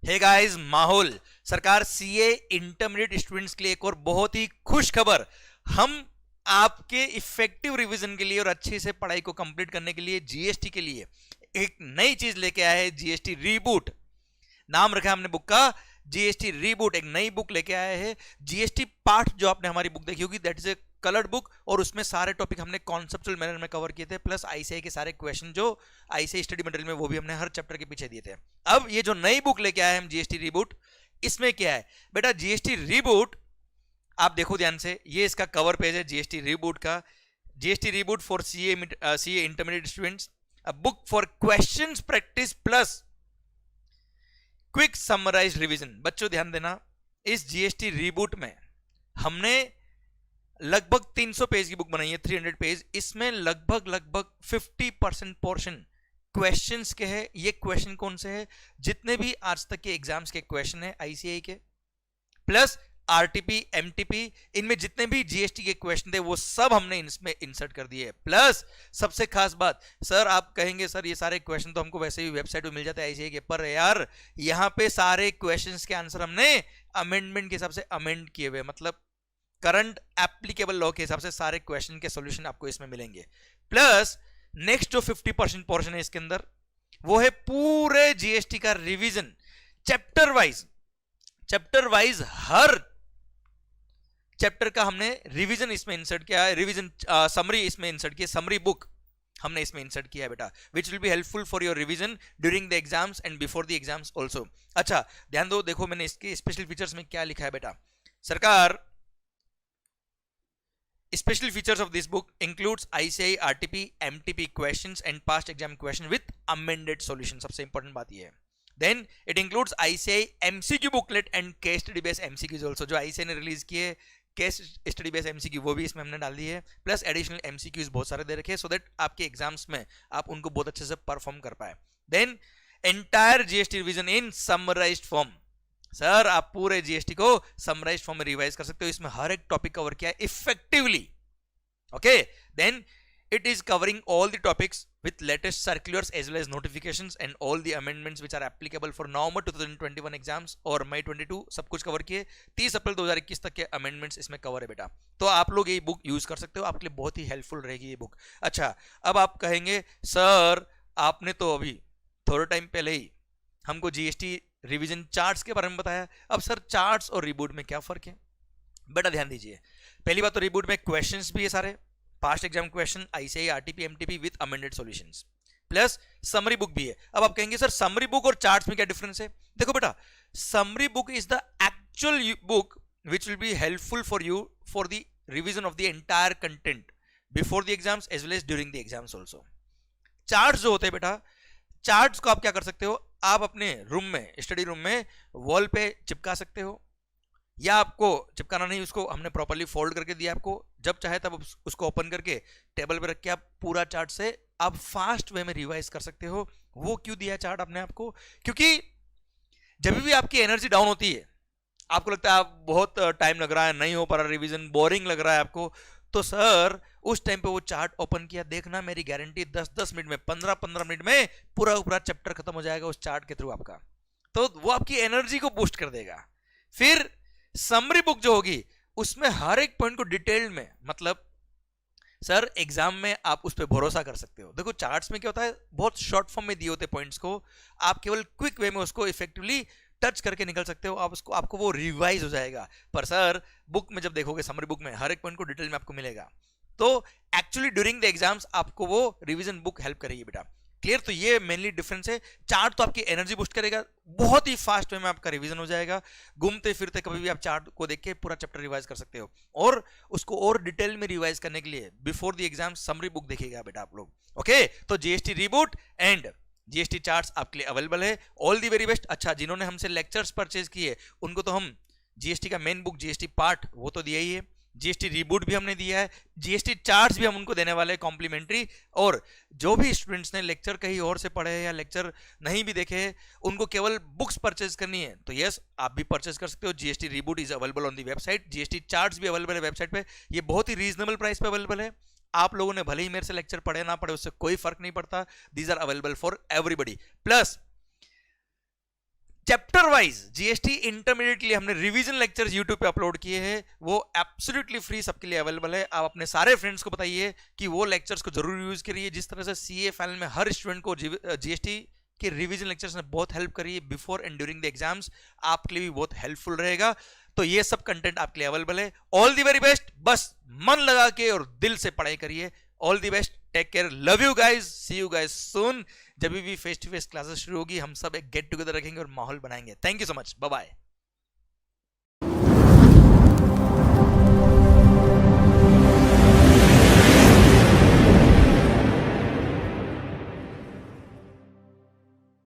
Hey guys, माहौल सरकार CA intermediate students के लिए एक और बहुत ही खुश खबर। हम आपके इफेक्टिव रिवीजन के लिए और अच्छे से पढ़ाई को कंप्लीट करने के लिए जीएसटी के लिए एक नई चीज लेके आए हैं। जीएसटी रीबूट नाम रखा है हमने बुक का। जीएसटी रीबूट एक नई बुक लेके आए हैं। जीएसटी पाठ जो आपने हमारी बुक देखी होगी that is a coloured book, और उसमें सारे टॉपिक हमने कॉन्सेप्चुअल मैनर में कवर किए थे, प्लस आईसीआई के सारे क्वेश्चन जो आईसीआई स्टडी मटेरियल में वो भी हमने हर चैप्टर के पीछे दिए थे। अब ये जो नई बुक लेके आए हम जीएसटी रीबूट, इसमें क्या है बेटा? जीएसटी रीबूट आप देखो ध्यान से, ये इसका कवर पेज है जीएसटी रीबूट का। GST reboot for CA intermediate students, a book for questions practice plus quick summarise revision. बच्चों ध्यान देना, इस जीएसटी रीबूट में हमने लगभग 300 पेज की बुक बनाई है, 300 पेज। इसमें लगभग 50% पोर्शन क्वेश्चंस के हैं। ये क्वेश्चन कौन से हैं? जितने भी आज तक के एग्जाम्स के क्वेश्चन है आईसीआई के, प्लस आरटीपी एमटीपी, इनमें जितने भी जीएसटी के क्वेश्चन थे वो सब हमने इसमें इंसर्ट कर दिए। प्लस सबसे खास बात, सर आप कहेंगे सर ये सारे क्वेश्चन तो हमको वैसे भी वेबसाइट पे मिल जाते हैं आईसीआई के, पर यार यहाँ पे सारे क्वेश्चंस के आंसर हमने अमेंडमेंट के हिसाब से अमेंड किए हुए, मतलब करंट एप्लीकेबल लॉ के हिसाब से सारे क्वेश्चन के सॉल्यूशन आपको इसमें मिलेंगे। प्लस नेक्स्ट जो 50% पोर्शन है इसके अंदर, वो है पूरे जीएसटी का रिवीजन चैप्टर वाइज। हर चैप्टर का हमने रिवीजन इसमें इंसर्ट किया है, रिवीजन समरी इसमें इंसर्ट किया, समरी बुक हमने इसमें इंसर्ट किया है बेटा, विच will be helpful for your revision during the exams and before the exams also. अच्छा ध्यान दो, देखो मैंने इसके स्पेशल फीचर्स में क्या लिखा है बेटा। सरकार special features of this book includes ICAI RTP MTP questions and past exam question with amended solution। सबसे इंपॉर्टेंट बात ये है। Then it includes ICAI MCQ booklet and case study based MCQs also। जो ICAI ने release किए case study based MCQ वो भी इसमें हमने डाल दी है, प्लस एडिशनल एमसीक्यूज बहुत सारे दे रखे हैं, सो दैट आपके एग्जाम्स में आप उनको बहुत अच्छे से परफॉर्म कर पाए। देन एंटायर जीएसटी रिवीजन इन समराइज्ड फॉर्म। सर आप पूरे जीएसटी को समराइज्ड फॉर्म में रिवाइज कर सकते हो, इसमें हर एक टॉपिक कवर किया है effectively. Okay, then it is covering all the topics with latest circulars as well as notifications and all the amendments which are applicable for November 2021 exams और मई 22 सब कुछ कवर किए। 30 अप्रैल 2021 तक के अमेंडमेंट्स इसमें कवर है बेटा, तो आप लोग ये बुक यूज कर सकते हो, आपके लिए बहुत ही हेल्पफुल रहेगी ये बुक। अच्छा, अब आप कहेंगे सर आपने तो अभी थोड़े टाइम पहले ही हमको जीएसटी रिवीजन चार्ट्स के बारे में बताया, अब सर चार्ट्स और रिबूट में क्या फर्क है? बेटा ध्यान दीजिए, पहली बात तो रिबूट में क्वेश्चंस भी है सारे, past exam question ICI RTP MTP with amended solutions, plus summary book भी है। अब आप कहेंगे सर समरी बुक और चार्ट्स में क्या डिफरेंस है? देखो बेटा, summary book is the actual book which will be helpful for you for the revision of the entire content before the exams as well as during the exams also. Charts जो होते हैं बेटा, charts को आप क्या कर सकते हो, आप अपने रूम में स्टडी रूम में वॉल पे चिपका सकते हो, या आपको चिपकाना नहीं, उसको हमने प्रॉपर्ली फोल्ड करके दिया आपको, जब चाहे तब उसको ओपन करके टेबल पे रख के आप पूरा चार्ट से आप फास्ट वे में रिवाइज कर सकते हो। वो क्यों दिया चार्ट आपने आपको? क्योंकि जब भी आपकी एनर्जी डाउन होती है, आपको लगता है आप बहुत टाइम लग रहा है, नहीं हो पा रहा रिवीजन, बोरिंग लग रहा है आपको, तो सर उस टाइम पे वो चार्ट ओपन किया, देखना मेरी गारंटी 10-10 मिनट में 15-15 मिनट में पूरा चैप्टर खत्म हो जाएगा उस चार्ट के थ्रू आपका, तो वो आपकी एनर्जी को बूस्ट कर देगा। फिर समरी बुक जो होगी उसमें हर एक पॉइंट को डिटेल्ड में, मतलब सर एग्जाम में आप उस पर भरोसा कर सकते हो। देखो चार्ट्स में क्या होता है, बहुत शॉर्ट फॉर्म में दिए होते पॉइंट्स को, आप केवल क्विक वे में उसको इफेक्टिवली टच करके निकल सकते हो, आप उसको आपको वो रिवाइज हो जाएगा। पर सर बुक में जब देखोगे, समरी बुक में हर एक पॉइंट को डिटेल में आपको मिलेगा, तो एक्चुअली ड्यूरिंग द एग्जाम्स आपको वो रिवीजन बुक हेल्प करेगी बेटा। क्लियर? तो ये मेनली डिफरेंस है। चार्ट तो आपकी एनर्जी बूस्ट करेगा, बहुत ही फास्ट वे में आपका रिवीजन हो जाएगा, घूमते फिरते कभी भी आप चार्ट को देख के पूरा चैप्टर रिवाइज कर सकते हो, और उसको और डिटेल में रिवाइज करने के लिए before the exam summary book देखिएगा बेटा आप लोग। ओके, तो GST reboot and GST charts आपके लिए अवेलेबल है। All the very best. अच्छा, जिन्होंने हमसे लेक्चर्स परचेज किए उनको तो हम जीएसटी का मेन बुक जीएसटी पार्ट वो तो दिया ही है, जीएसटी रीबूट भी हमने दिया है, जीएसटी चार्ट्स भी हम उनको देने वाले हैं कॉम्प्लीमेंट्री। और जो भी स्टूडेंट्स ने लेक्चर कहीं और से पढ़े हैं या लेक्चर नहीं भी देखे हैं, उनको केवल बुक्स परचेज करनी है तो यस आप भी परचेज कर सकते हो। GST reboot is available on the website, GST charts भी अवेलेबल है वेबसाइट पे, ये बहुत ही रीजनेबल प्राइस पे अवेलेबल है। आप लोगों ने भले ही मेरे से लेक्चर पढ़े ना पढ़े, उससे कोई फर्क नहीं पड़ता, these are available for everybody. Plus chapter wise GST intermediate के लिए हमने रिवीजन लेक्चर्स यूट्यूब पे अपलोड किए हैं, वो एब्सोल्युटली फ्री सबके लिए अवेलेबल है। आप अपने सारे फ्रेंड्स को बताइए कि वो लेक्चर्स को जरूर यूज करिए। जिस तरह से सीए फाइनल में हर स्टूडेंट को जीएसटी के रिवीजन लेक्चर्स ने बहुत हेल्प करी है before and during the exams, आपके लिए भी बहुत हेल्पफुल रहेगा। तो ये सब कंटेंट आपके लिए अवेलेबल है। ऑल दी वेरी बेस्ट, बस मन लगा के और दिल से पढ़ाई करिए। All the best, take care, love you guys, see you guys soon. जब भी फेस टू फेस क्लासेस शुरू होगी हम सब एक गेट टुगेदर रखेंगे और माहौल बनाएंगे। Thank you so much, bye bye.